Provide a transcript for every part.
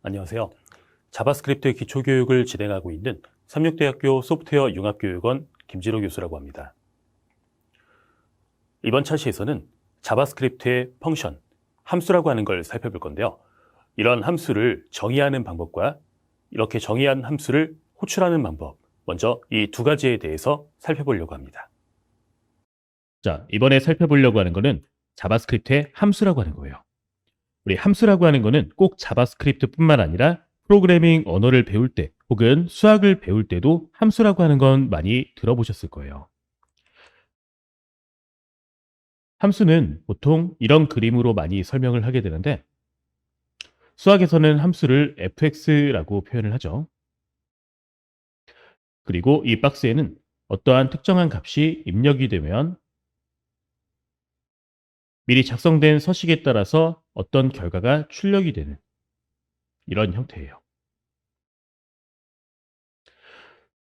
안녕하세요. 자바스크립트 기초교육을 진행하고 있는 삼육대학교 소프트웨어 융합교육원 김진호 교수라고 합니다. 이번 차시에서는 자바스크립트의 펑션, 함수라고 하는 걸 살펴볼 건데요. 이런 함수를 정의하는 방법과 이렇게 정의한 함수를 호출하는 방법, 먼저 이 두 가지에 대해서 살펴보려고 합니다. 자, 이번에 살펴보려고 하는 거는 자바스크립트의 함수라고 하는 거예요. 우리 함수라고 하는 거는 꼭 자바스크립트뿐만 아니라 프로그래밍 언어를 배울 때 혹은 수학을 배울 때도 함수라고 하는 건 많이 들어보셨을 거예요. 함수는 보통 이런 그림으로 많이 설명을 하게 되는데 수학에서는 함수를 fx라고 표현을 하죠. 그리고 이 박스에는 어떠한 특정한 값이 입력이 되면 미리 작성된 서식에 따라서 어떤 결과가 출력이 되는 이런 형태예요.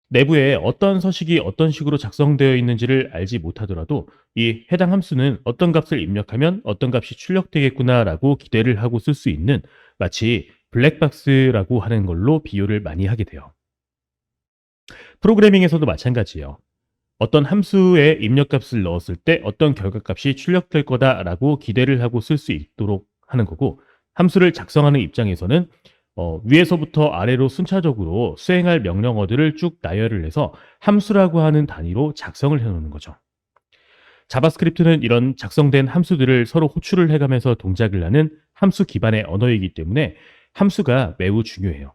내부에 어떤 서식이 어떤 식으로 작성되어 있는지를 알지 못하더라도 이 해당 함수는 어떤 값을 입력하면 어떤 값이 출력되겠구나라고 기대를 하고 쓸 수 있는 마치 블랙박스라고 하는 걸로 비유를 많이 하게 돼요. 프로그래밍에서도 마찬가지예요. 어떤 함수에 입력값을 넣었을 때 어떤 결과값이 출력될 거다라고 기대를 하고 쓸 수 있도록 하는 거고 함수를 작성하는 입장에서는 위에서부터 아래로 순차적으로 수행할 명령어들을 쭉 나열을 해서 함수라고 하는 단위로 작성을 해놓는 거죠. 자바스크립트는 이런 작성된 함수들을 서로 호출을 해가면서 동작을 하는 함수 기반의 언어이기 때문에 함수가 매우 중요해요.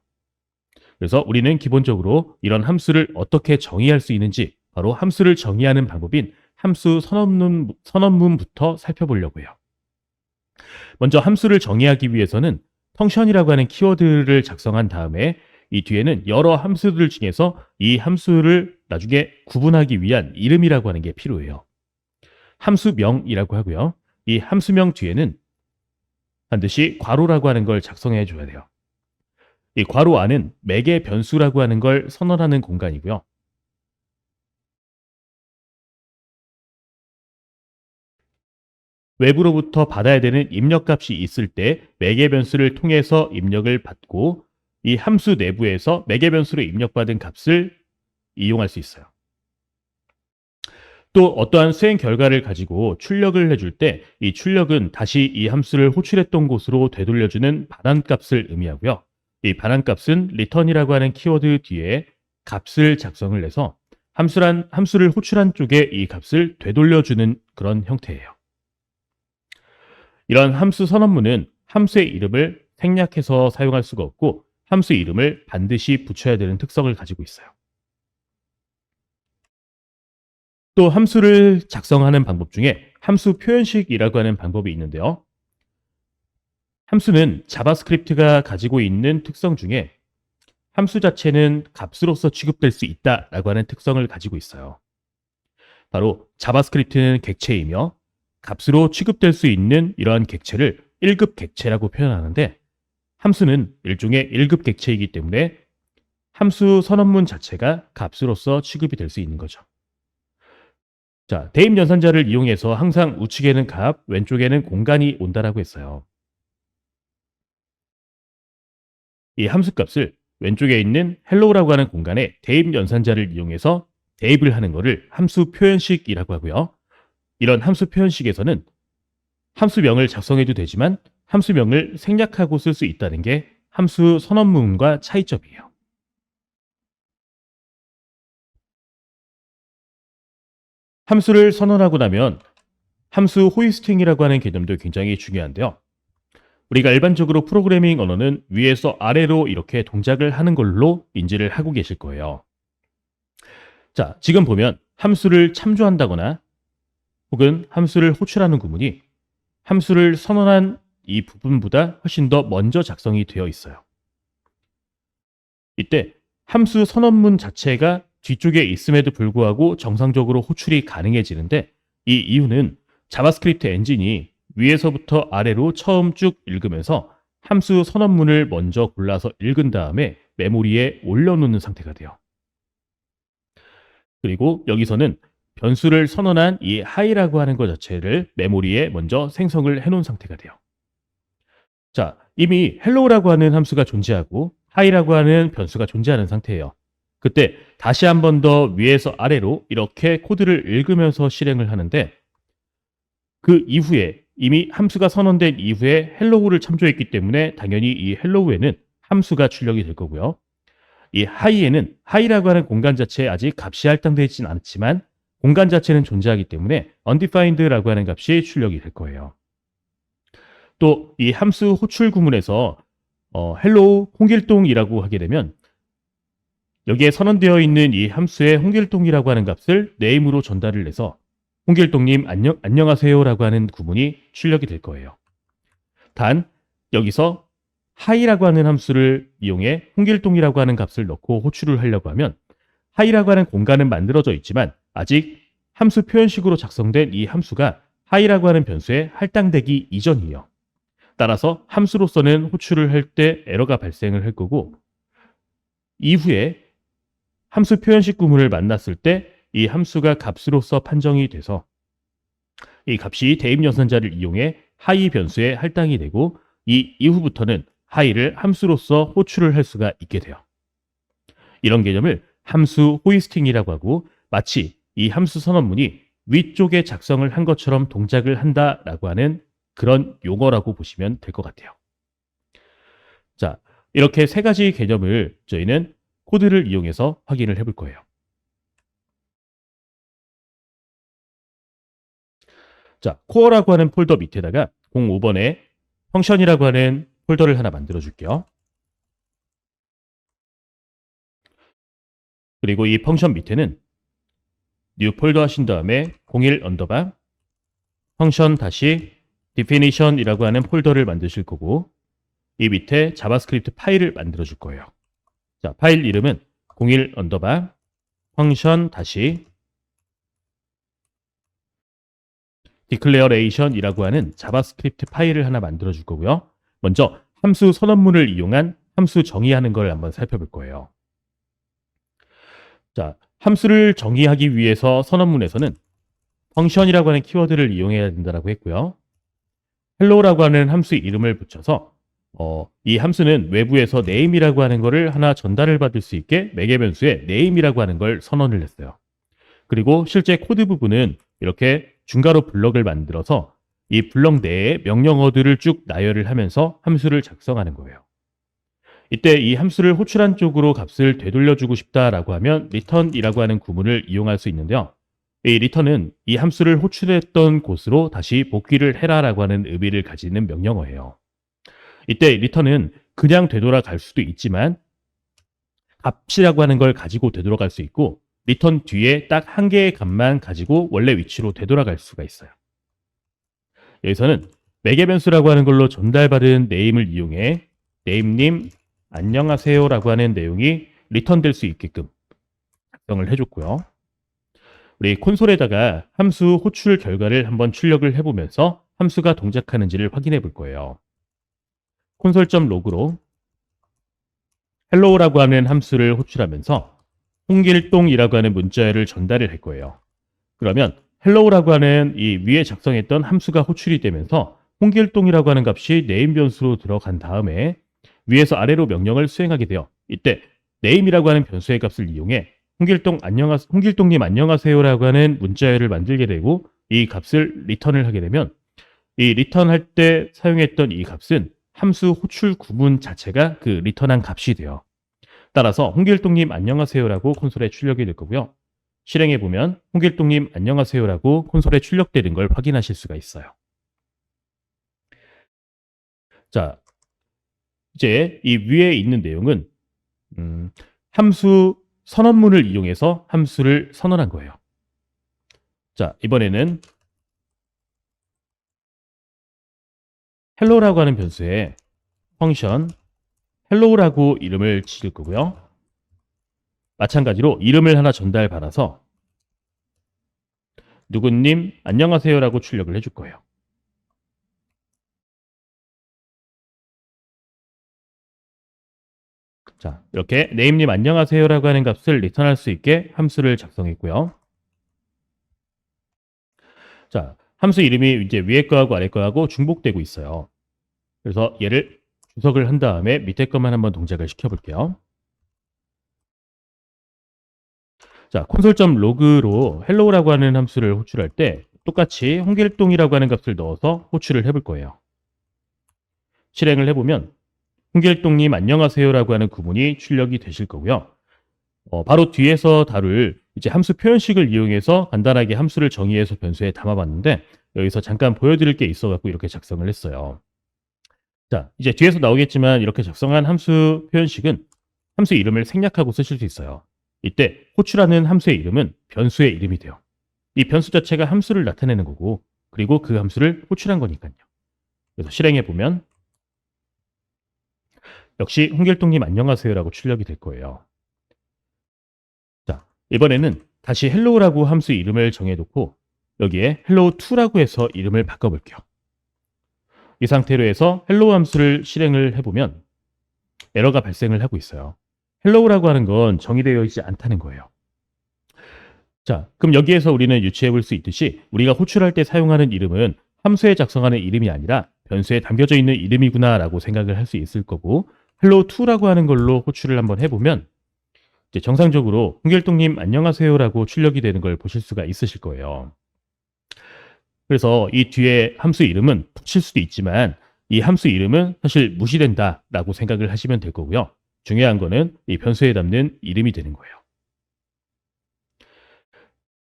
그래서 우리는 기본적으로 이런 함수를 어떻게 정의할 수 있는지 바로 함수를 정의하는 방법인 함수 선언문부터 살펴보려고 해요. 먼저 함수를 정의하기 위해서는 펑션이라고 하는 키워드를 작성한 다음에 이 뒤에는 여러 함수들 중에서 이 함수를 나중에 구분하기 위한 이름이라고 하는 게 필요해요. 함수명이라고 하고요. 이 함수명 뒤에는 반드시 괄호라고 하는 걸 작성해 줘야 돼요. 이 괄호 안은 매개 변수라고 하는 걸 선언하는 공간이고요. 외부로부터 받아야 되는 입력값이 있을 때 매개 변수를 통해서 입력을 받고 이 함수 내부에서 매개 변수로 입력받은 값을 이용할 수 있어요. 또 어떠한 수행 결과를 가지고 출력을 해줄 때 이 출력은 다시 이 함수를 호출했던 곳으로 되돌려주는 반환값을 의미하고요. 이 반환값은 return이라고 하는 키워드 뒤에 값을 작성을 해서 함수를 호출한 쪽에 이 값을 되돌려주는 그런 형태예요. 이런 함수 선언문은 함수의 이름을 생략해서 사용할 수가 없고 함수 이름을 반드시 붙여야 되는 특성을 가지고 있어요. 또 함수를 작성하는 방법 중에 함수 표현식이라고 하는 방법이 있는데요. 함수는 자바스크립트가 가지고 있는 특성 중에 함수 자체는 값으로서 취급될 수 있다라고 하는 특성을 가지고 있어요. 바로 자바스크립트는 객체이며 값으로 취급될 수 있는 이러한 객체를 1급 객체라고 표현하는데 함수는 일종의 1급 객체이기 때문에 함수 선언문 자체가 값으로서 취급이 될 수 있는 거죠. 자, 대입 연산자를 이용해서 항상 우측에는 값, 왼쪽에는 공간이 온다라고 했어요. 이 함수값을 왼쪽에 있는 hello라고 하는 공간에 대입 연산자를 이용해서 대입을 하는 것을 함수 표현식이라고 하고요. 이런 함수 표현식에서는 함수명을 작성해도 되지만 함수명을 생략하고 쓸 수 있다는 게 함수 선언문과 차이점이에요. 함수를 선언하고 나면 함수 호이스팅이라고 하는 개념도 굉장히 중요한데요. 우리가 일반적으로 프로그래밍 언어는 위에서 아래로 이렇게 동작을 하는 걸로 인지를 하고 계실 거예요. 자, 지금 보면 함수를 참조한다거나 혹은 함수를 호출하는 구문이 함수를 선언한 이 부분보다 훨씬 더 먼저 작성이 되어 있어요. 이때 함수 선언문 자체가 뒤쪽에 있음에도 불구하고 정상적으로 호출이 가능해지는데 이 이유는 자바스크립트 엔진이 위에서부터 아래로 처음 쭉 읽으면서 함수 선언문을 먼저 골라서 읽은 다음에 메모리에 올려놓는 상태가 돼요. 그리고 여기서는 변수를 선언한 이 high라고 하는 것 자체를 메모리에 먼저 생성을 해놓은 상태가 돼요. 자, 이미 hello라고 하는 함수가 존재하고 hi라고 하는 변수가 존재하는 상태예요. 그때 다시 한 번 더 위에서 아래로 이렇게 코드를 읽으면서 실행을 하는데 그 이후에 이미 함수가 선언된 이후에 hello를 참조했기 때문에 당연히 이 hello에는 함수가 출력이 될 거고요. 이 hi에는 hi라고 하는 공간 자체에 아직 값이 할당되진 않지만 공간 자체는 존재하기 때문에 undefined라고 하는 값이 출력이 될 거예요. 또 이 함수 호출 구문에서 hello 홍길동이라고 하게 되면 여기에 선언되어 있는 이 함수의 홍길동이라고 하는 값을 name으로 전달을 해서 홍길동님 안녕하세요라고 하는 구문이 출력이 될 거예요. 단 여기서 hi라고 하는 함수를 이용해 홍길동이라고 하는 값을 넣고 호출을 하려고 하면 hi라고 하는 공간은 만들어져 있지만 아직 함수 표현식으로 작성된 이 함수가 hi라고 하는 변수에 할당되기 이전이에요. 따라서 함수로서는 호출을 할 때 에러가 발생을 할 거고 이후에 함수 표현식 구문을 만났을 때 이 함수가 값으로서 판정이 돼서 이 값이 대입 연산자를 이용해 hi 변수에 할당이 되고 이 이후부터는 hi를 함수로서 호출을 할 수가 있게 돼요. 이런 개념을 함수 호이스팅이라고 하고 마치 이 함수 선언문이 위쪽에 작성을 한 것처럼 동작을 한다라고 하는 그런 용어라고 보시면 될 것 같아요. 자, 이렇게 세 가지 개념을 저희는 코드를 이용해서 확인을 해볼 거예요. 자, 코어라고 하는 폴더 밑에다가 05번에 펑션이라고 하는 폴더를 하나 만들어 줄게요. 그리고 이 펑션 밑에는 new 폴더 하신 다음에 01 언더바 펑션 다시 definition이라고 하는 폴더를 만드실 거고 이 밑에 자바스크립트 파일을 만들어 줄 거예요. 자, 파일 이름은 01 언더바 펑션 다시 declaration이라고 하는 자바스크립트 파일을 하나 만들어 줄 거고요. 먼저 함수 선언문을 이용한 함수 정의하는 걸 한번 살펴볼 거예요. 자, 함수를 정의하기 위해서 선언문에서는 펑션이라고 하는 키워드를 이용해야 된다고 했고요. hello라고 하는 함수 이름을 붙여서 이 함수는 외부에서 name이라고 하는 거를 하나 전달을 받을 수 있게 매개 변수에 name이라고 하는 걸 선언을 했어요. 그리고 실제 코드 부분은 이렇게 중괄호 블럭을 만들어서 이 블럭 내에 명령어들을 쭉 나열을 하면서 함수를 작성하는 거예요. 이때 이 함수를 호출한 쪽으로 값을 되돌려주고 싶다라고 하면 return이라고 하는 구문을 이용할 수 있는데요. 이 return은 이 함수를 호출했던 곳으로 다시 복귀를 해라라고 하는 의미를 가지는 명령어예요. 이때 return은 그냥 되돌아갈 수도 있지만 값이라고 하는 걸 가지고 되돌아갈 수 있고 return 뒤에 딱 한 개의 값만 가지고 원래 위치로 되돌아갈 수가 있어요. 여기서는 매개 변수라고 하는 걸로 전달받은 name을 이용해 name님 안녕하세요라고 하는 내용이 return 될 수 있게끔 작성을 해줬고요. 우리 콘솔에다가 함수 호출 결과를 한번 출력을 해보면서 함수가 동작하는지를 확인해 볼 거예요. 콘솔.log로 hello라고 하는 함수를 호출하면서 홍길동이라고 하는 문자를 전달을 할 거예요. 그러면 hello라고 하는 이 위에 작성했던 함수가 호출이 되면서 홍길동이라고 하는 값이 name 변수로 들어간 다음에 위에서 아래로 명령을 수행하게 돼요. 이때 name이라고 하는 변수의 값을 이용해 홍길동님 안녕하세요라고 하는 문자열을 만들게 되고 이 값을 return을 하게 되면 이 return 할 때 사용했던 이 값은 함수 호출 구문 자체가 그 return한 값이 돼요. 따라서 홍길동님 안녕하세요라고 콘솔에 출력이 될 거고요. 실행해 보면 홍길동님 안녕하세요라고 콘솔에 출력되는 걸 확인하실 수가 있어요. 자, 이제 이 위에 있는 내용은 함수 선언문을 이용해서 함수를 선언한 거예요. 자, 이번에는 hello라고 하는 변수에 펑션 hello라고 이름을 지을 거고요. 마찬가지로 이름을 하나 전달받아서 누구님 안녕하세요라고 출력을 해줄 거예요. 자, 이렇게 name님 안녕하세요라고 하는 값을 리턴할 수 있게 함수를 작성했고요. 자, 함수 이름이 이제 위에 거하고 아래 거하고 중복되고 있어요. 그래서 얘를 주석을 한 다음에 밑에 것만 한번 동작을 시켜볼게요. 자, 콘솔.log로 hello라고 하는 함수를 호출할 때 똑같이 홍길동이라고 하는 값을 넣어서 호출을 해볼 거예요. 실행을 해보면 홍길동님 안녕하세요라고 하는 구문이 출력이 되실 거고요. 바로 뒤에서 다룰 이제 함수 표현식을 이용해서 간단하게 함수를 정의해서 변수에 담아봤는데 여기서 잠깐 보여드릴 게 있어갖고 이렇게 작성을 했어요. 자, 이제 뒤에서 나오겠지만 이렇게 작성한 함수 표현식은 함수 이름을 생략하고 쓰실 수 있어요. 이때 호출하는 함수의 이름은 변수의 이름이 돼요. 이 변수 자체가 함수를 나타내는 거고 그리고 그 함수를 호출한 거니까요. 그래서 실행해보면 역시 홍길동님 안녕하세요라고 출력이 될 거예요. 자, 이번에는 다시 hello라고 함수 이름을 정해놓고 여기에 hello2라고 해서 이름을 바꿔볼게요. 이 상태로 해서 hello 함수를 실행을 해보면 에러가 발생을 하고 있어요. hello라고 하는 건 정의되어 있지 않다는 거예요. 자, 그럼 여기에서 우리는 유추해 볼 수 있듯이 우리가 호출할 때 사용하는 이름은 함수에 작성하는 이름이 아니라 변수에 담겨져 있는 이름이구나 라고 생각을 할 수 있을 거고 hello2라고 하는 걸로 호출을 한번 해보면 이제 정상적으로 홍길동님 안녕하세요라고 출력이 되는 걸 보실 수가 있으실 거예요. 그래서 이 뒤에 함수 이름은 붙일 수도 있지만 이 함수 이름은 사실 무시된다라고 생각을 하시면 될 거고요. 중요한 거는 이 변수에 담는 이름이 되는 거예요.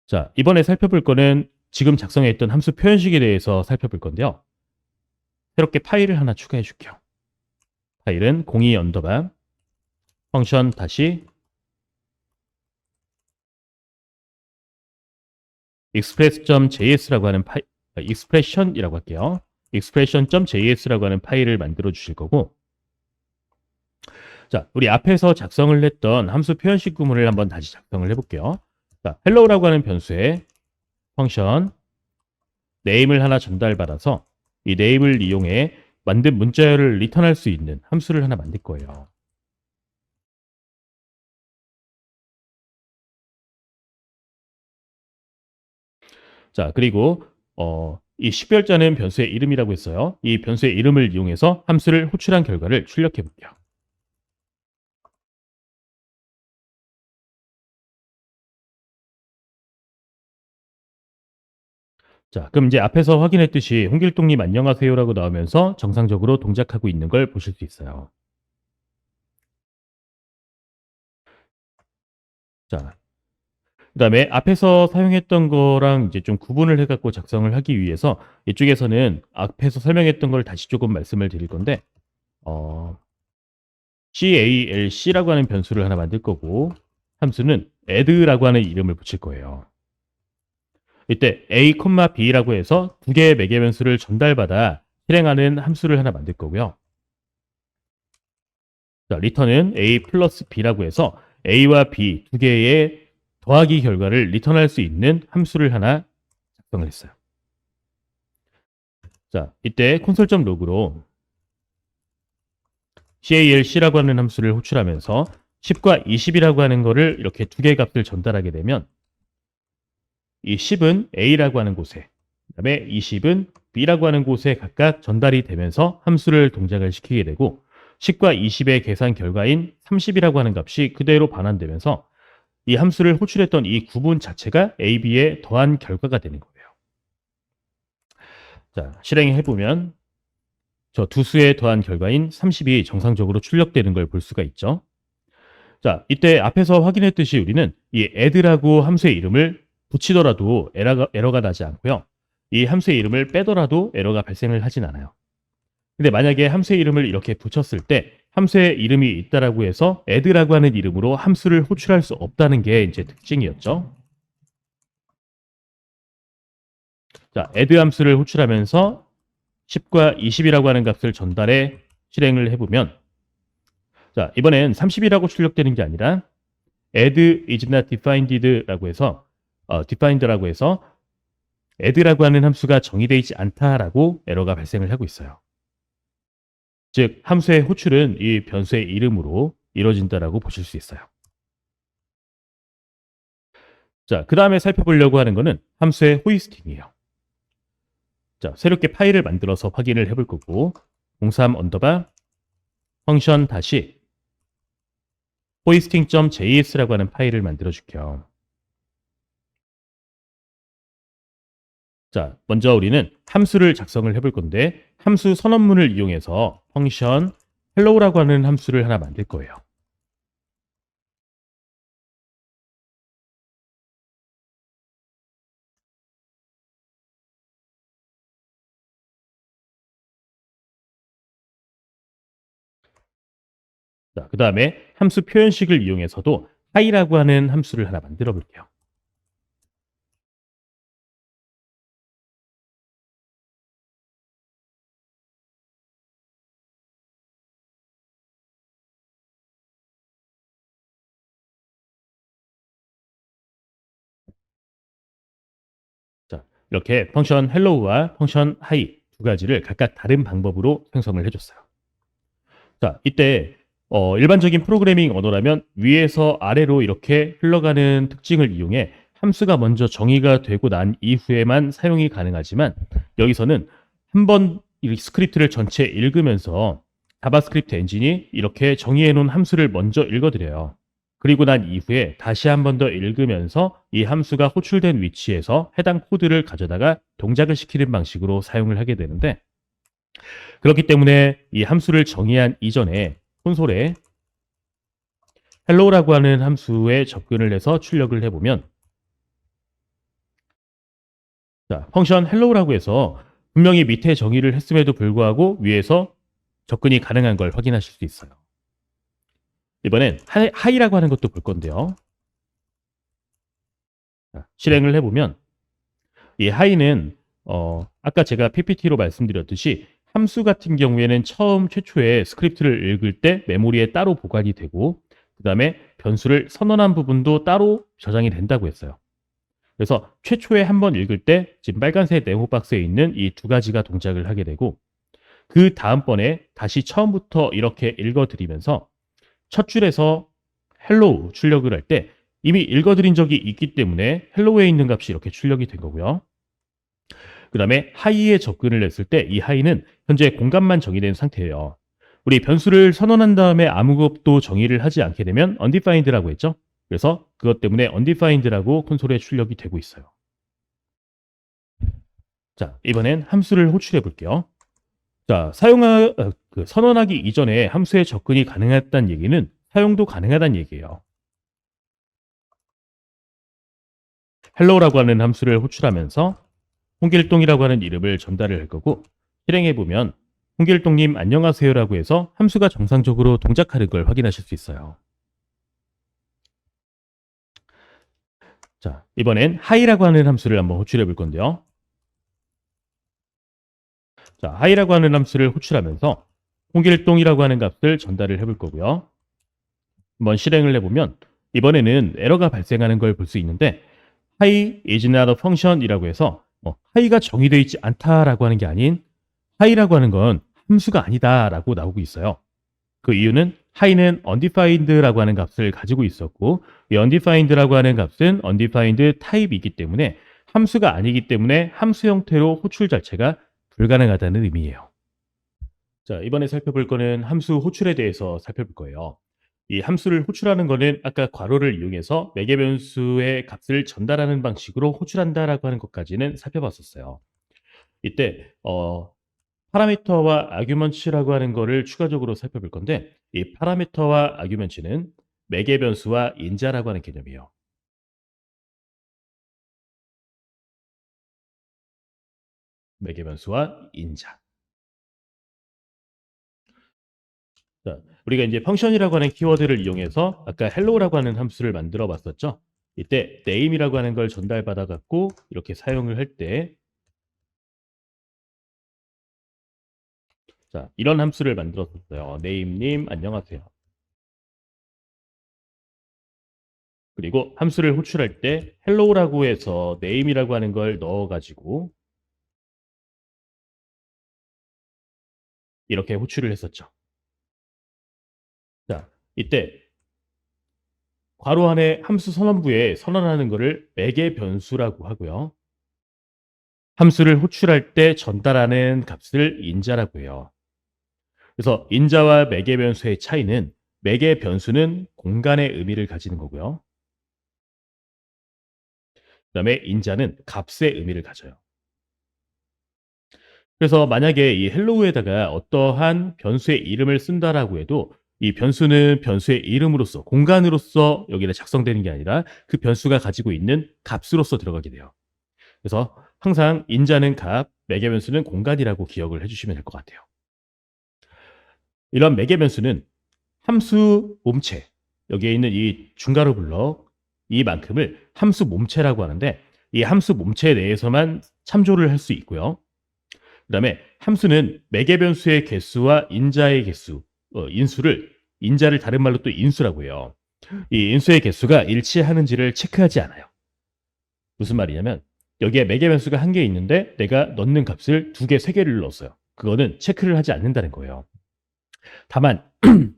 자, 이번에 살펴볼 거는 지금 작성했던 함수 표현식에 대해서 살펴볼 건데요. 새롭게 파일을 하나 추가해 줄게요. 파일은 02 언더바 펑션 다시 express.js라고 하는 파일, expression이라고 할게요. expression.js라고 하는 파일을 만들어 주실 거고 자, 우리 앞에서 작성을 했던 함수 표현식 구문을 한번 다시 작성을 해볼게요. 자, hello라고 하는 변수에 펑션 name을 하나 전달받아서 이 name을 이용해 만든 문자열을 리턴할 수 있는 함수를 하나 만들 거예요. 자, 그리고 이 식별자는 변수의 이름이라고 했어요. 이 변수의 이름을 이용해서 함수를 호출한 결과를 출력해 볼게요. 자, 그럼 이제 앞에서 확인했듯이 홍길동님 안녕하세요라고 나오면서 정상적으로 동작하고 있는 걸 보실 수 있어요. 자, 그다음에 앞에서 사용했던 거랑 이제 좀 구분을 해갖고 작성을 하기 위해서 이쪽에서는 앞에서 설명했던 걸 다시 조금 말씀을 드릴 건데 calc라고 하는 변수를 하나 만들 거고 함수는 add라고 하는 이름을 붙일 거예요. 이때 a, b라고 해서 두 개의 매개 변수를 전달받아 실행하는 함수를 하나 만들 거고요. 자, return은 a 플러스 b라고 해서 a와 b 두 개의 더하기 결과를 리턴할 수 있는 함수를 하나 작성을 했어요. 자, 이때 콘솔.log로 calc라고 하는 함수를 호출하면서 10과 20이라고 하는 거를 이렇게 두 개의 값을 전달하게 되면 이 10은 a라고 하는 곳에 그다음에 20은 b라고 하는 곳에 각각 전달이 되면서 함수를 동작을 시키게 되고 10과 20의 계산 결과인 30이라고 하는 값이 그대로 반환되면서 이 함수를 호출했던 이 구분 자체가 a, b에 더한 결과가 되는 거예요. 자, 실행해보면 저 두 수의 더한 결과인 30이 정상적으로 출력되는 걸 볼 수가 있죠. 자, 이때 앞에서 확인했듯이 우리는 이 add라고 함수의 이름을 붙이더라도 에러가 나지 않고요. 이 함수의 이름을 빼더라도 에러가 발생을 하진 않아요. 근데 만약에 함수의 이름을 이렇게 붙였을 때 함수의 이름이 있다라고 해서 add라고 하는 이름으로 함수를 호출할 수 없다는 게 이제 특징이었죠. 자, add 함수를 호출하면서 10과 20이라고 하는 값을 전달해 실행을 해보면 자, 이번엔 30이라고 출력되는 게 아니라 add is not defined라고 해서 defined라고 해서 add라고 하는 함수가 정의되어 있지 않다라고 에러가 발생을 하고 있어요. 즉 함수의 호출은 이 변수의 이름으로 이루어진다라고 보실 수 있어요. 자, 그 다음에 살펴보려고 하는 거는 함수의 호이스팅이에요. 자, 새롭게 파일을 만들어서 확인을 해볼 거고 03 언더바 펑션 다시 hoisting.js라고 하는 파일을 만들어 줄게요. 자, 먼저 우리는 함수를 작성을 해볼 건데 함수 선언문을 이용해서 펑션 hello라고 하는 함수를 하나 만들 거예요. 자, 그 다음에 함수 표현식을 이용해서도 hi라고 하는 함수를 하나 만들어 볼게요. 자, 이렇게 펑션 hello와 펑션 hi 두 가지를 각각 다른 방법으로 생성을 해줬어요. 자, 이때 일반적인 프로그래밍 언어라면 위에서 아래로 이렇게 흘러가는 특징을 이용해 함수가 먼저 정의가 되고 난 이후에만 사용이 가능하지만 여기서는 한번 이 스크립트를 전체 읽으면서 자바스크립트 엔진이 이렇게 정의해 놓은 함수를 먼저 읽어드려요. 그리고 난 이후에 다시 한 번 더 읽으면서 이 함수가 호출된 위치에서 해당 코드를 가져다가 동작을 시키는 방식으로 사용을 하게 되는데 그렇기 때문에 이 함수를 정의한 이전에 콘솔에 hello라고 하는 함수에 접근을 해서 출력을 해보면 자, 펑션 hello라고 해서 분명히 밑에 정의를 했음에도 불구하고 위에서 접근이 가능한 걸 확인하실 수 있어요. 이번엔 hi라고 하는 것도 볼 건데요. 자, 실행을 해보면 이 hi는 아까 제가 PPT로 말씀드렸듯이 함수 같은 경우에는 최초에 스크립트를 읽을 때 메모리에 따로 보관이 되고 그 다음에 변수를 선언한 부분도 따로 저장이 된다고 했어요. 그래서 최초에 한번 읽을 때 지금 빨간색 네모 박스에 있는 이 두 가지가 동작을 하게 되고 그 다음번에 다시 처음부터 이렇게 읽어드리면서 첫 줄에서 hello 출력을 할 때 이미 읽어드린 적이 있기 때문에 hello에 있는 값이 이렇게 출력이 된 거고요. 그 다음에 hi에 접근을 했을 때 이 hi는 현재 공간만 정의된 상태예요. 우리 변수를 선언한 다음에 아무것도 정의를 하지 않게 되면 undefined라고 했죠. 그래서 그것 때문에 undefined라고 콘솔에 출력이 되고 있어요. 자, 이번엔 함수를 호출해 볼게요. 자, 선언하기 이전에 함수에 접근이 가능했다는 얘기는 사용도 가능하다는 얘기예요. hello라고 하는 함수를 호출하면서 홍길동이라고 하는 이름을 전달을 할 거고 실행해 보면 홍길동님 안녕하세요라고 해서 함수가 정상적으로 동작하는 걸 확인하실 수 있어요. 자, 이번엔 hi라고 하는 함수를 한번 호출해 볼 건데요. 자, hi라고 하는 함수를 호출하면서 홍길동이라고 하는 값을 전달을 해볼 거고요. 한번 실행을 해보면 이번에는 에러가 발생하는 걸 볼 수 있는데 hi is not a function이라고 해서 hi가 정의되어 있지 않다라고 하는 게 아닌 hi라고 하는 건 함수가 아니다라고 나오고 있어요. 그 이유는 hi는 undefined라고 하는 값을 가지고 있었고 이 undefined라고 하는 값은 undefined 타입이기 때문에 함수가 아니기 때문에 함수 형태로 호출 자체가 불가능하다는 의미예요. 자, 이번에 살펴볼 거는 함수 호출에 대해서 살펴볼 거예요. 이 함수를 호출하는 거는 아까 괄호를 이용해서 매개 변수의 값을 전달하는 방식으로 호출한다라고 하는 것까지는 살펴봤었어요. 이때 파라미터와 아규먼츠라고 하는 거를 추가적으로 살펴볼 건데 이 파라미터와 아규먼츠는 매개 변수와 인자라고 하는 개념이에요. 매개 변수와 인자. 자, 우리가 이제 펑션이라고 하는 키워드를 이용해서 아까 hello라고 하는 함수를 만들어 봤었죠. 이때 name이라고 하는 걸 전달받아 갖고 이렇게 사용을 할 때 자, 이런 함수를 만들었었어요. name님 안녕하세요. 그리고 함수를 호출할 때 hello라고 해서 name이라고 하는 걸 넣어 가지고 이렇게 호출을 했었죠. 자, 이때 괄호 안에 함수 선언부에 선언하는 것을 매개 변수라고 하고요. 함수를 호출할 때 전달하는 값을 인자라고 해요. 그래서 인자와 매개 변수의 차이는 매개 변수는 공간의 의미를 가지는 거고요. 그다음에 인자는 값의 의미를 가져요. 그래서 만약에 이 헬로우에다가 어떠한 변수의 이름을 쓴다라고 해도 이 변수는 변수의 이름으로서 공간으로서 여기에 작성되는 게 아니라 그 변수가 가지고 있는 값으로서 들어가게 돼요. 그래서 항상 인자는 값, 매개 변수는 공간이라고 기억을 해주시면 될 것 같아요. 이런 매개 변수는 함수 몸체, 여기에 있는 이 중괄호 블럭 이만큼을 함수 몸체라고 하는데 이 함수 몸체 내에서만 참조를 할 수 있고요. 그다음에 함수는 매개 변수의 개수와 인자의 개수, 인수를 인자를 다른 말로 또 인수라고 해요. 이 인수의 개수가 일치하는지를 체크하지 않아요. 무슨 말이냐면 여기에 매개 변수가 한 개 있는데 내가 넣는 값을 두 개, 세 개를 넣었어요. 그거는 체크를 하지 않는다는 거예요. 다만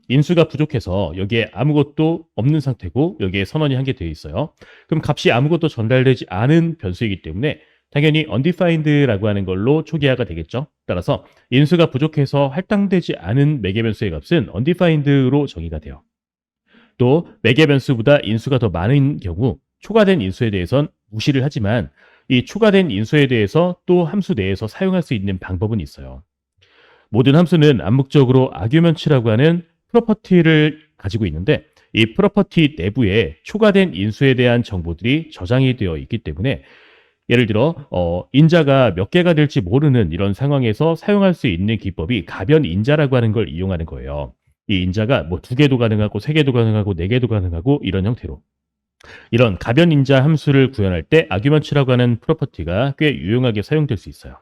인수가 부족해서 여기에 아무것도 없는 상태고 여기에 선언이 한 개 되어 있어요. 그럼 값이 아무것도 전달되지 않은 변수이기 때문에 당연히 undefined라고 하는 걸로 초기화가 되겠죠. 따라서 인수가 부족해서 할당되지 않은 매개 변수의 값은 undefined로 정의가 돼요. 또 매개 변수보다 인수가 더 많은 경우 초과된 인수에 대해선 무시를 하지만 이 초과된 인수에 대해서 또 함수 내에서 사용할 수 있는 방법은 있어요. 모든 함수는 암묵적으로 아규먼츠라고 하는 프로퍼티를 가지고 있는데 이 프로퍼티 내부에 초과된 인수에 대한 정보들이 저장이 되어 있기 때문에 예를 들어 인자가 몇 개가 될지 모르는 이런 상황에서 사용할 수 있는 기법이 가변 인자라고 하는 걸 이용하는 거예요. 이 인자가 뭐 두 개도 가능하고 세 개도 가능하고 네 개도 가능하고 이런 형태로 이런 가변 인자 함수를 구현할 때 아규먼츠라고 하는 프로퍼티가 꽤 유용하게 사용될 수 있어요.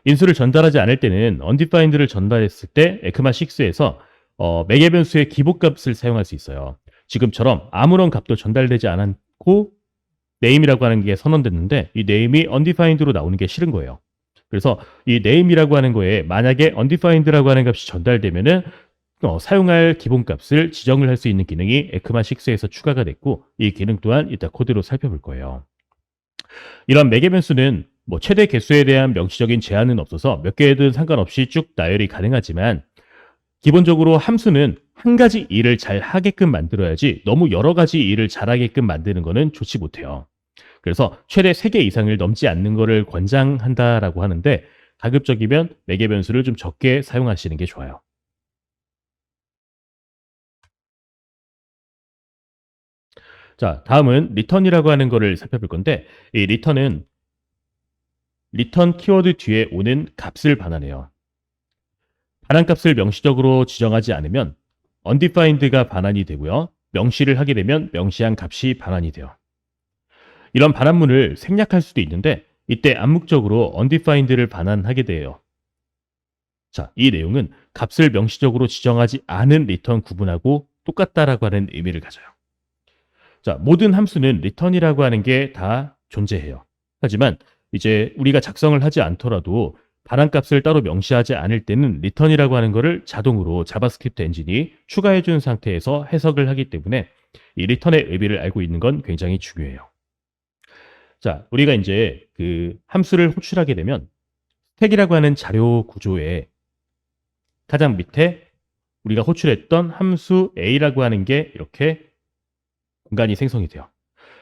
인수를 전달하지 않을 때는 undefined를 전달했을 때 에크마 6에서 매개 변수의 기본값을 사용할 수 있어요. 지금처럼 아무런 값도 전달되지 않고 name이라고 하는 게 선언됐는데 이 name이 undefined로 나오는 게 싫은 거예요. 그래서 이 name이라고 하는 거에 만약에 undefined라고 하는 값이 전달되면은 사용할 기본값을 지정을 할 수 있는 기능이 에크마 6에서 추가가 됐고 이 기능 또한 이따 코드로 살펴볼 거예요. 이런 매개 변수는 뭐 최대 개수에 대한 명시적인 제한은 없어서 몇 개든 상관없이 쭉 나열이 가능하지만 기본적으로 함수는 한 가지 일을 잘 하게끔 만들어야지 너무 여러 가지 일을 잘하게끔 만드는 거는 좋지 못해요. 그래서 최대 3개 이상을 넘지 않는 거를 권장한다라고 하는데 가급적이면 매개 변수를 좀 적게 사용하시는 게 좋아요. 자, 다음은 return이라고 하는 거를 살펴볼 건데 이 return은 return 키워드 뒤에 오는 값을 반환해요. 반환값을 명시적으로 지정하지 않으면 undefined가 반환이 되고요. 명시를 하게 되면 명시한 값이 반환이 돼요. 이런 반환문을 생략할 수도 있는데 이때 암묵적으로 undefined를 반환하게 돼요. 자, 이 내용은 값을 명시적으로 지정하지 않은 return 구분하고 똑같다라고 하는 의미를 가져요. 자, 모든 함수는 return이라고 하는 게 다 존재해요. 하지만 이제 우리가 작성을 하지 않더라도 반환값을 따로 명시하지 않을 때는 return이라고 하는 거를 자동으로 자바스크립트 엔진이 추가해 준 상태에서 해석을 하기 때문에 이 return의 의미를 알고 있는 건 굉장히 중요해요. 자, 우리가 이제 그 함수를 호출하게 되면 스택이라고 하는 자료 구조에 가장 밑에 우리가 호출했던 함수 a라고 하는 게 이렇게 공간이 생성이 돼요.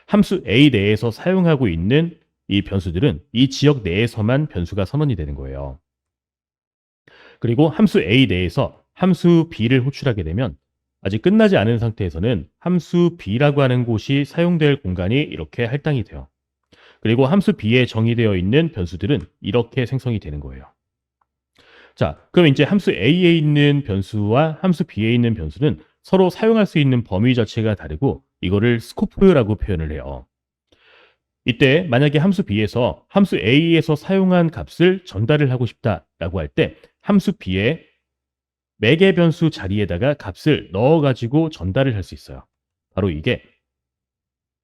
함수 a 내에서 사용하고 있는 이 변수들은 이 지역 내에서만 변수가 선언이 되는 거예요. 그리고 함수 a 내에서 함수 b를 호출하게 되면 아직 끝나지 않은 상태에서는 함수 b라고 하는 곳이 사용될 공간이 이렇게 할당이 돼요. 그리고 함수 b에 정의되어 있는 변수들은 이렇게 생성이 되는 거예요. 자, 그럼 이제 함수 a에 있는 변수와 함수 b에 있는 변수는 서로 사용할 수 있는 범위 자체가 다르고 이거를 스코프라고 표현을 해요. 이때 만약에 함수 b에서 함수 a에서 사용한 값을 전달을 하고 싶다라고 할 때 함수 b에 매개 변수 자리에다가 값을 넣어가지고 전달을 할 수 있어요. 바로 이게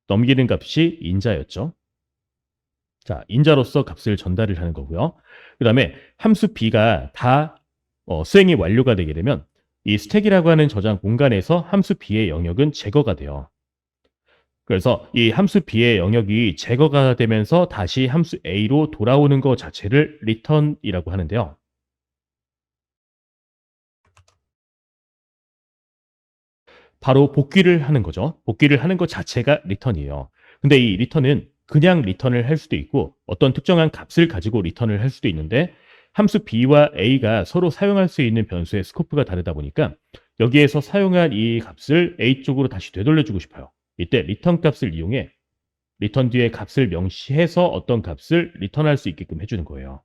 넘기는 값이 인자였죠. 자, 인자로서 값을 전달을 하는 거고요. 그 다음에 함수 b가 다 수행이 완료가 되게 되면 이 스택이라고 하는 저장 공간에서 함수 b의 영역은 제거가 돼요. 그래서 이 함수 b의 영역이 제거가 되면서 다시 함수 a로 돌아오는 것 자체를 return이라고 하는데요. 바로 복귀를 하는 거죠. 복귀를 하는 것 자체가 리턴이에요. 근데 이 리턴은 그냥 리턴을 할 수도 있고 어떤 특정한 값을 가지고 리턴을 할 수도 있는데 함수 b와 a가 서로 사용할 수 있는 변수의 스코프가 다르다 보니까 여기에서 사용한 이 값을 a 쪽으로 다시 되돌려주고 싶어요. 이때 리턴 값을 이용해 리턴 뒤에 값을 명시해서 어떤 값을 리턴할 수 있게끔 해주는 거예요.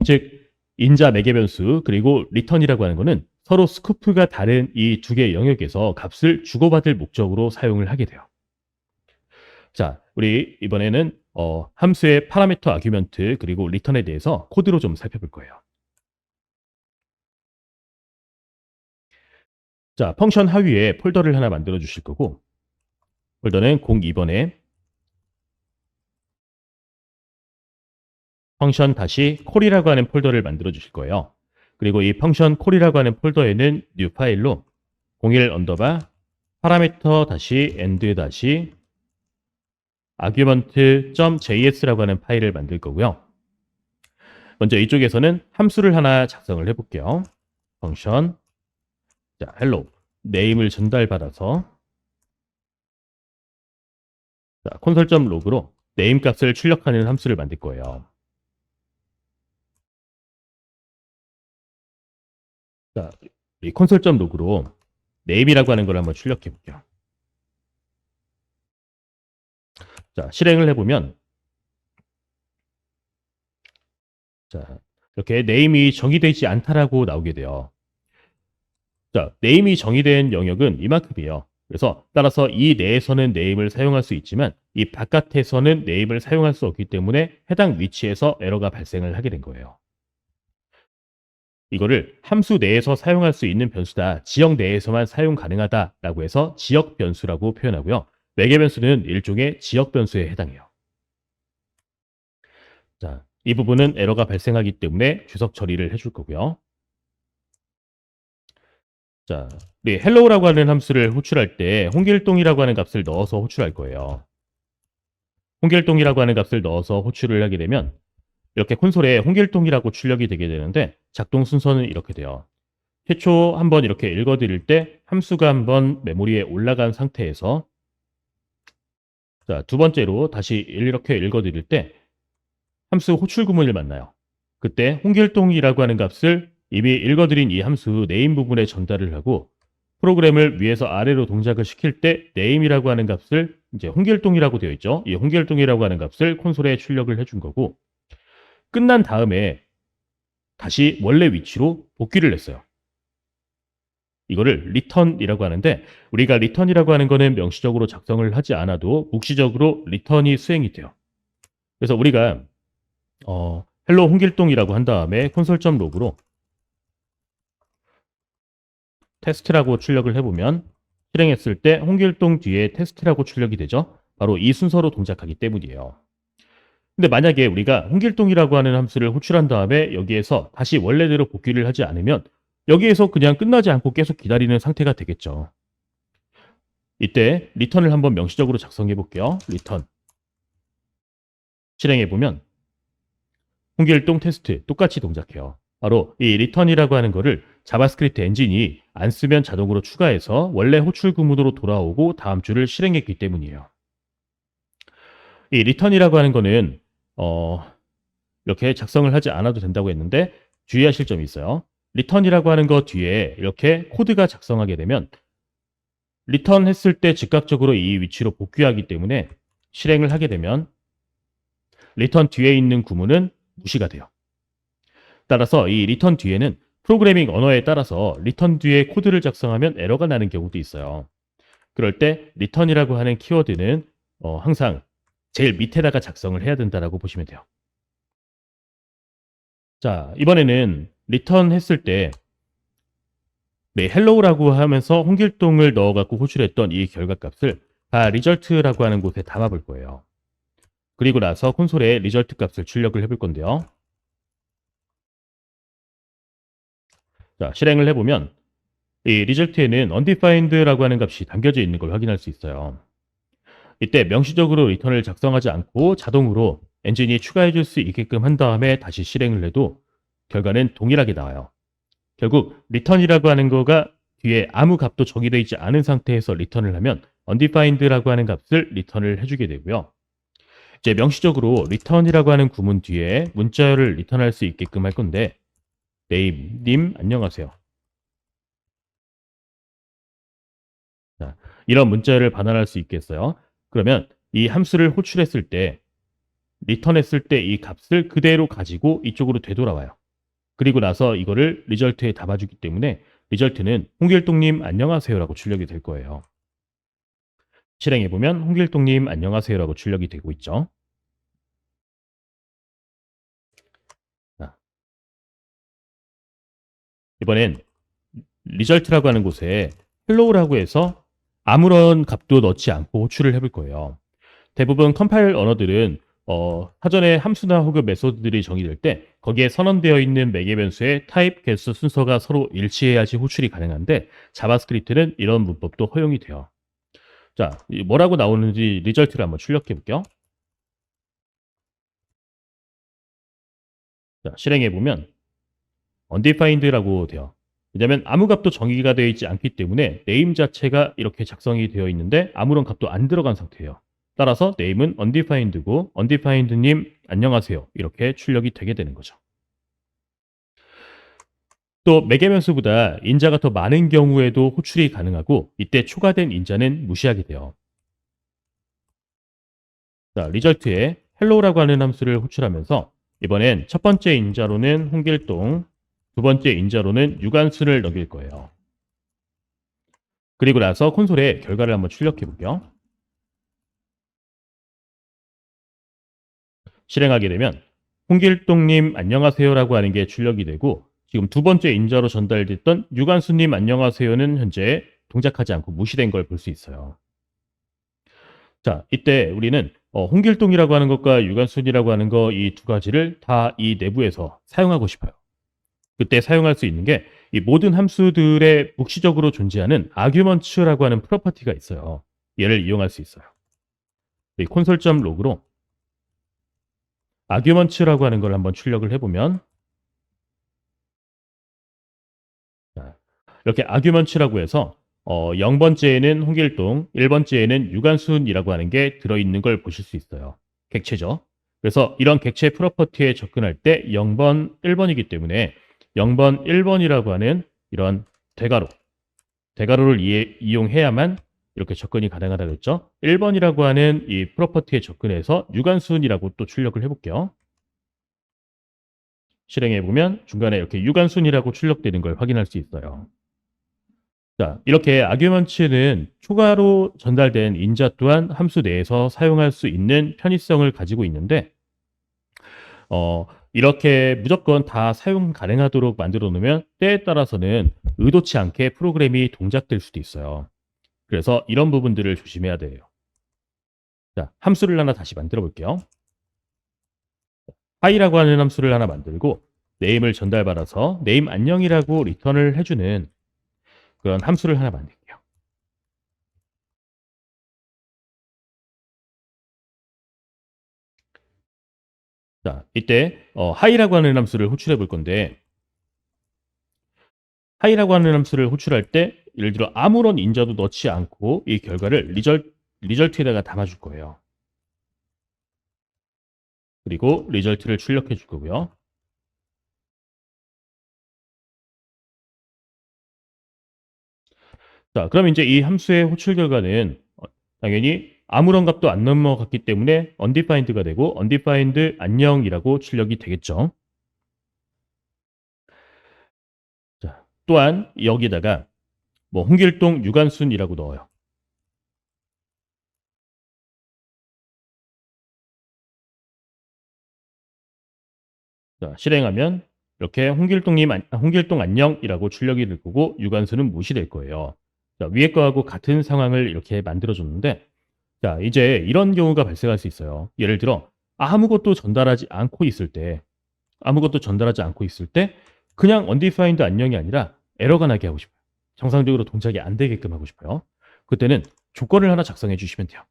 즉 인자 매개 변수 그리고 리턴이라고 하는 거는 서로 스코프가 다른 이 두 개의 영역에서 값을 주고받을 목적으로 사용을 하게 돼요. 자, 우리 이번에는 함수의 파라미터 아규먼트 그리고 리턴에 대해서 코드로 좀 살펴볼 거예요. 자, 펑션 하위에 폴더를 하나 만들어 주실 거고 폴더는 02번에 펑션 다시 콜이라고 하는 폴더를 만들어 주실 거예요. 그리고 이 펑션 콜이라고 하는 폴더에는 뉴 파일로 01 언더바 파라미터 다시 end 다시 argument.js라고 하는 파일을 만들 거고요. 먼저 이쪽에서는 함수를 하나 작성을 해볼게요. 펑션 자, hello name을 전달받아서 자, 콘솔.log로 name 값을 출력하는 함수를 만들 거예요. 자, 이 콘솔.log로 name이라고 하는 걸 한번 출력해 볼게요. 자, 실행을 해보면 자, 이렇게 name이 정의되지 않다라고 나오게 돼요. 자, name이 정의된 영역은 이만큼이에요. 그래서 따라서 이 내에서는 name을 사용할 수 있지만 이 바깥에서는 name을 사용할 수 없기 때문에 해당 위치에서 에러가 발생을 하게 된 거예요. 이거를 함수 내에서 사용할 수 있는 변수다. 지역 내에서만 사용 가능하다라고 해서 지역 변수라고 표현하고요. 매개 변수는 일종의 지역 변수에 해당해요. 자, 이 부분은 에러가 발생하기 때문에 주석 처리를 해줄 거고요. 자, 우리 hello라고 하는 함수를 호출할 때 홍길동이라고 하는 값을 넣어서 호출할 거예요. 홍길동이라고 하는 값을 넣어서 호출을 하게 되면 이렇게 콘솔에 홍길동이라고 출력이 되게 되는데 작동 순서는 이렇게 돼요. 최초 한번 이렇게 읽어드릴 때 함수가 한번 메모리에 올라간 상태에서 자, 두 번째로 다시 이렇게 읽어드릴 때 함수 호출 구문을 만나요. 그때 홍길동이라고 하는 값을 이미 읽어드린 이 함수 name 부분에 전달을 하고 프로그램을 위에서 아래로 동작을 시킬 때 name이라고 하는 값을 이제 홍길동이라고 되어 있죠. 이 홍길동이라고 하는 값을 콘솔에 출력을 해준 거고 끝난 다음에 다시 원래 위치로 복귀를 했어요. 이거를 리턴이라고 하는데 우리가 리턴이라고 하는 거는 명시적으로 작성을 하지 않아도 묵시적으로 리턴이 수행이 돼요. 그래서 우리가 헬로 홍길동이라고 한 다음에 콘솔.log로 테스트라고 출력을 해보면 실행했을 때 홍길동 뒤에 테스트라고 출력이 되죠. 바로 이 순서로 동작하기 때문이에요. 근데 만약에 우리가 홍길동이라고 하는 함수를 호출한 다음에 여기에서 다시 원래대로 복귀를 하지 않으면 여기에서 그냥 끝나지 않고 계속 기다리는 상태가 되겠죠. 이때 리턴을 한번 명시적으로 작성해 볼게요. 리턴 실행해 보면 홍길동 테스트 똑같이 동작해요. 바로 이 리턴이라고 하는 거를 자바스크립트 엔진이 안 쓰면 자동으로 추가해서 원래 호출 구문으로 돌아오고 다음 줄을 실행했기 때문이에요. 이 리턴이라고 하는 거는 이렇게 작성을 하지 않아도 된다고 했는데 주의하실 점이 있어요. 리턴이라고 하는 거 뒤에 이렇게 코드가 작성하게 되면 리턴 했을 때 즉각적으로 이 위치로 복귀하기 때문에 실행을 하게 되면 리턴 뒤에 있는 구문은 무시가 돼요. 따라서 이 리턴 뒤에는 프로그래밍 언어에 따라서 리턴 뒤에 코드를 작성하면 에러가 나는 경우도 있어요. 그럴 때 리턴이라고 하는 키워드는 항상 제일 밑에다가 작성을 해야 된다라고 보시면 돼요. 자, 이번에는 리턴 했을 때 네, 헬로우라고 하면서 홍길동을 넣어갖고 호출했던 이 결과값을 다 리절트라고 하는 곳에 담아볼 거예요. 그리고 나서 콘솔에 리절트 값을 출력을 해볼 건데요. 자, 실행을 해보면 이 리절트에는 undefined라고 하는 값이 담겨져 있는 걸 확인할 수 있어요. 이때 명시적으로 리턴을 작성하지 않고 자동으로 엔진이 추가해 줄 수 있게끔 한 다음에 다시 실행을 해도 결과는 동일하게 나와요. 결국 리턴이라고 하는 거가 뒤에 아무 값도 정의되어 있지 않은 상태에서 리턴을 하면 undefined라고 하는 값을 리턴을 해주게 되고요. 이제 명시적으로 return이라고 하는 구문 뒤에 문자열을 리턴할 수 있게끔 할 건데 name, 님 안녕하세요. 자, 이런 문자열을 반환할 수 있겠어요. 그러면 이 함수를 호출했을 때 리턴했을 때 이 값을 그대로 가지고 이쪽으로 되돌아와요. 그리고 나서 이거를 리절트에 담아주기 때문에 리절트는 홍길동님 안녕하세요라고 출력이 될 거예요. 실행해보면 홍길동님 안녕하세요라고 출력이 되고 있죠. 자, 이번엔 리절트라고 하는 곳에 헬로우라고 해서 아무런 값도 넣지 않고 호출을 해볼 거예요. 대부분 컴파일 언어들은 사전에 함수나 혹은 메소드들이 정의될 때 거기에 선언되어 있는 매개 변수의 타입, 개수, 순서가 서로 일치해야지 호출이 가능한데 자바스크립트는 이런 문법도 허용이 돼요. 자, 뭐라고 나오는지 리절트를 한번 출력해 볼게요. 자, 실행해 보면 undefined라고 돼요. 왜냐하면 아무 값도 정의가 되어 있지 않기 때문에 name 자체가 이렇게 작성이 되어 있는데 아무런 값도 안 들어간 상태예요. 따라서 name은 undefined고 undefined님 안녕하세요. 이렇게 출력이 되게 되는 거죠. 또 매개변수보다 인자가 더 많은 경우에도 호출이 가능하고 이때 초과된 인자는 무시하게 돼요. 자, 리절트에 hello라고 하는 함수를 호출하면서 이번엔 첫 번째 인자로는 홍길동, 두 번째 인자로는 유관순을 넘길 거예요. 그리고 나서 콘솔에 결과를 한번 출력해 볼게요. 실행하게 되면 홍길동님 안녕하세요라고 하는 게 출력이 되고 지금 두 번째 인자로 전달됐던 유관순님 안녕하세요는 현재 동작하지 않고 무시된 걸 볼 수 있어요. 자, 이때 우리는 홍길동이라고 하는 것과 유관순이라고 하는 거 이 두 가지를 다 이 내부에서 사용하고 싶어요. 그때 사용할 수 있는 게 이 모든 함수들의 묵시적으로 존재하는 아규먼츠라고 하는 프로퍼티가 있어요. 얘를 이용할 수 있어요. 이 콘솔.log로 아규먼츠라고 하는 걸 한번 출력을 해보면 자, 이렇게 아규먼츠라고 해서 0번째에는 홍길동, 1번째에는 유관순이라고 하는 게 들어있는 걸 보실 수 있어요. 객체죠. 그래서 이런 객체 프로퍼티에 접근할 때 0번, 1번이기 때문에 0번, 1번이라고 하는 이런 대괄호를 이용해야만 이렇게 접근이 가능하다고 했죠. 1번이라고 하는 이 프로퍼티에 접근해서 유관순이라고 또 출력을 해볼게요. 실행해보면 중간에 이렇게 유관순이라고 출력되는 걸 확인할 수 있어요. 자, 이렇게 아규먼츠는 추가로 전달된 인자 또한 함수 내에서 사용할 수 있는 편의성을 가지고 있는데 이렇게 무조건 다 사용 가능하도록 만들어 놓으면 때에 따라서는 의도치 않게 프로그램이 동작될 수도 있어요. 그래서 이런 부분들을 조심해야 돼요. 자, 함수를 하나 다시 만들어 볼게요. hi라고 하는 함수를 하나 만들고 name을 전달받아서 name 안녕이라고 리턴을 해주는 그런 함수를 하나 만들게요. 자, 이때 hi라고 하는 함수를 호출해 볼 건데 hi라고 하는 함수를 호출할 때 예를 들어 아무런 인자도 넣지 않고 이 결과를 리절트에다가 담아줄 거예요. 그리고 리절트를 출력해 줄 거고요. 자, 그럼 이제 이 함수의 호출 결과는 당연히 아무런 값도 안 넘어갔기 때문에 undefined가 되고 undefined 안녕이라고 출력이 되겠죠. 자, 또한 여기다가 뭐 홍길동 유관순이라고 넣어요. 자, 실행하면 이렇게 홍길동 안녕이라고 출력이 될 거고 유관순은 무시될 거예요. 자, 위에 거하고 같은 상황을 이렇게 만들어줬는데 자, 이제 이런 경우가 발생할 수 있어요. 예를 들어 아무것도 전달하지 않고 있을 때 그냥 undefined 안녕이 아니라 에러가 나게 하고 싶어요. 정상적으로 동작이 안 되게끔 하고 싶어요. 그때는 조건을 하나 작성해 주시면 돼요.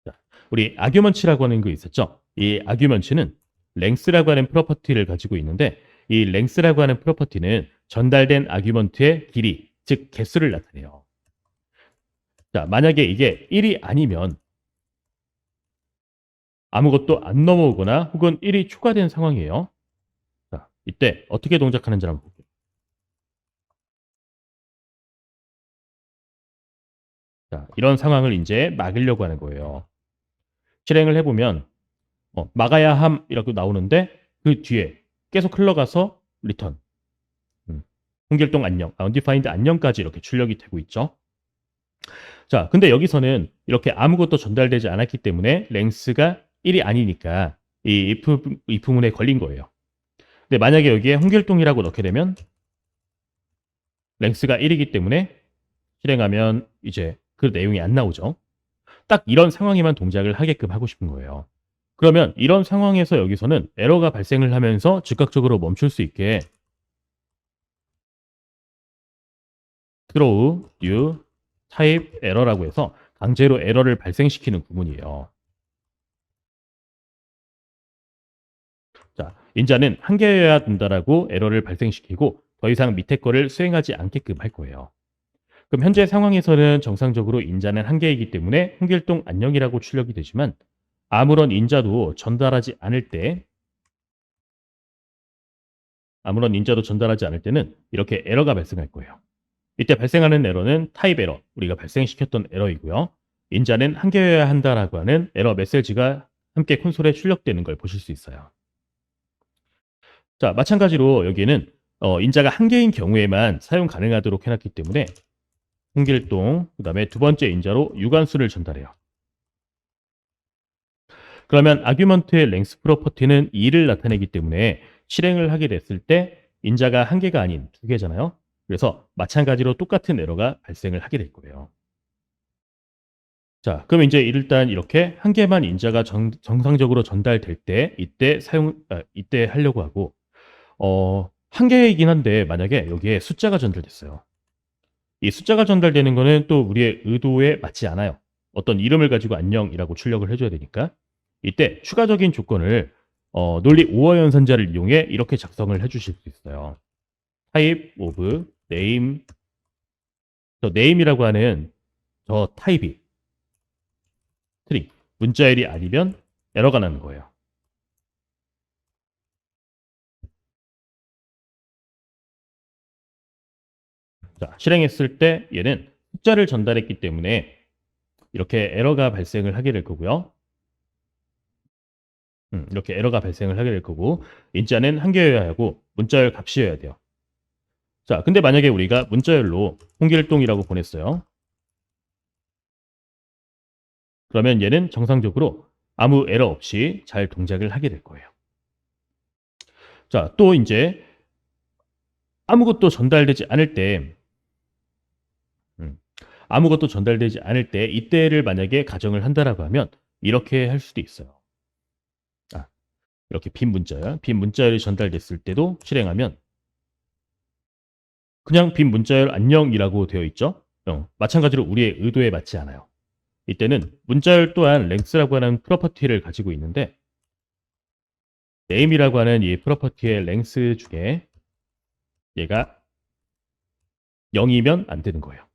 자, 우리 아규먼츠라고 하는 거 있었죠? 이 아규먼츠는 length라고 하는 프로퍼티를 가지고 있는데 이 length라고 하는 프로퍼티는 전달된 아규먼트의 길이, 즉 개수를 나타내요. 자, 만약에 이게 1이 아니면 아무것도 안 넘어오거나 혹은 1이 추가된 상황이에요. 자, 이때 어떻게 동작하는지 한번 볼게요. 자, 이런 상황을 이제 막으려고 하는 거예요. 실행을 해보면 막아야 함이라고 나오는데 그 뒤에 계속 흘러가서 리턴, 홍길동 안녕, undefined 안녕까지 이렇게 출력이 되고 있죠. 자, 근데 여기서는 이렇게 아무것도 전달되지 않았기 때문에 length가 1이 아니니까 이 if문에 걸린 거예요. 근데 만약에 여기에 홍길동이라고 넣게 되면 length가 1이기 때문에 실행하면 이제 그 내용이 안 나오죠. 딱 이런 상황에만 동작을 하게끔 하고 싶은 거예요. 그러면 이런 상황에서 여기서는 에러가 발생을 하면서 즉각적으로 멈출 수 있게 throw new type error라고 해서 강제로 에러를 발생시키는 구문이에요. 자, 인자는 한 개여야 된다라고 에러를 발생시키고 더 이상 밑에 거를 수행하지 않게끔 할 거예요. 그럼 현재 상황에서는 정상적으로 인자는 한 개이기 때문에 홍길동 안녕이라고 출력이 되지만 아무런 인자도 전달하지 않을 때 는 이렇게 에러가 발생할 거예요. 이때 발생하는 에러는 타입 에러, 우리가 발생시켰던 에러이고요. 인자는 한 개여야 한다라고 하는 에러 메시지가 함께 콘솔에 출력되는 걸 보실 수 있어요. 자, 마찬가지로 여기에는 인자가 한 개인 경우에만 사용 가능하도록 해놨기 때문에 홍길동, 그 다음에 두 번째 인자로 유관수를 전달해요. 그러면 아규먼트의 랭스 프로퍼티는 2를 나타내기 때문에 실행을 하게 됐을 때 인자가 한 개가 아닌 두 개잖아요. 그래서 마찬가지로 똑같은 에러가 발생을 하게 될 거예요. 자, 그럼 이제 일단 이렇게 한 개만 인자가 정상적으로 전달될 때 이때 하려고 하고 한 개이긴 한데 만약에 여기에 숫자가 전달됐어요. 이 숫자가 전달되는 거는 또 우리의 의도에 맞지 않아요. 어떤 이름을 가지고 안녕이라고 출력을 해줘야 되니까 이때 추가적인 조건을 논리 5어 연산자를 이용해 이렇게 작성을 해주실 수 있어요. type of name, 저 name이라고 하는 저 타입이 스트링, 문자열이 아니면 에러가 나는 거예요. 자, 실행했을 때 얘는 숫자를 전달했기 때문에 이렇게 에러가 발생을 하게 될 거고요. 이렇게 에러가 발생을 하게 될 거고 인자는 한 개여야 하고 문자열 값이어야 돼요. 자, 근데 만약에 우리가 문자열로 홍길동이라고 보냈어요. 그러면 얘는 정상적으로 아무 에러 없이 잘 동작을 하게 될 거예요. 자, 또 이제 아무것도 전달되지 않을 때 아무것도 전달되지 않을 때 이때를 만약에 가정을 한다라고 하면 이렇게 할 수도 있어요. 이렇게 빈 문자열이 전달됐을 때도 실행하면 그냥 빈 문자열 안녕이라고 되어 있죠. 마찬가지로 우리의 의도에 맞지 않아요. 이때는 문자열 또한 length라고 하는 프로퍼티를 가지고 있는데 name이라고 하는 이 프로퍼티의 length 중에 얘가 0이면 안 되는 거예요.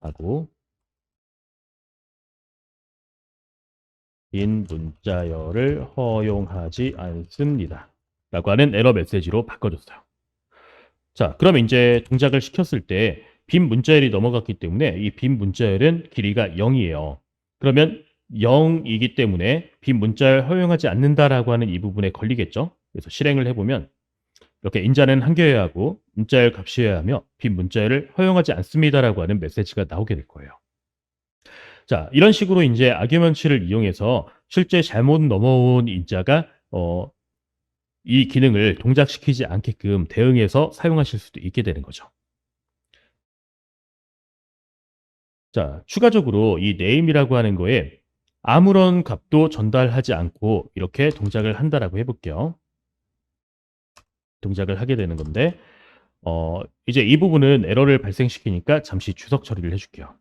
하고 빈 문자열을 허용하지 않습니다. 라고 하는 에러 메시지로 바꿔줬어요. 자, 그럼 이제 동작을 시켰을 때 빈 문자열이 넘어갔기 때문에 이 빈 문자열은 길이가 0이에요. 그러면 0이기 때문에 빈 문자열 허용하지 않는다라고 하는 이 부분에 걸리겠죠. 그래서 실행을 해보면 이렇게 인자는 한 개여야 하고 문자열 값이어야 하며 빈 문자열을 허용하지 않습니다라고 하는 메시지가 나오게 될 거예요. 자, 이런 식으로 이제 아규먼트를 이용해서 실제 잘못 넘어온 인자가 이 기능을 동작시키지 않게끔 대응해서 사용하실 수도 있게 되는 거죠. 자, 추가적으로 이 name이라고 하는 거에 아무런 값도 전달하지 않고 이렇게 동작을 한다라고 해볼게요. 동작을 하게 되는 건데 이제 이 부분은 에러를 발생시키니까 잠시 주석 처리를 해줄게요.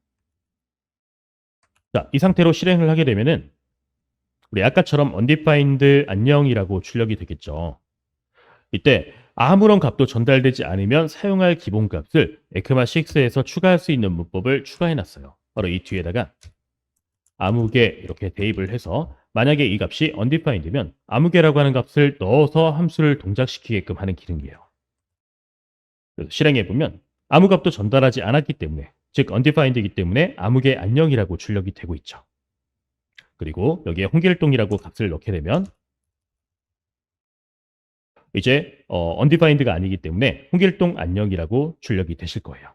자, 이 상태로 실행을 하게 되면은 우리 아까처럼 undefined 안녕이라고 출력이 되겠죠. 이때 아무런 값도 전달되지 않으면 사용할 기본값을 에크마6에서 추가할 수 있는 문법을 추가해놨어요. 바로 이 뒤에다가 아무개 이렇게 대입을 해서 만약에 이 값이 undefined면 아무개라고 하는 값을 넣어서 함수를 동작시키게끔 하는 기능이에요. 그래서 실행해보면 아무 값도 전달하지 않았기 때문에, 즉 undefined이기 때문에 아무개 안녕이라고 출력이 되고 있죠. 그리고 여기에 홍길동이라고 값을 넣게 되면 이제 undefined가 아니기 때문에 홍길동 안녕이라고 출력이 되실 거예요.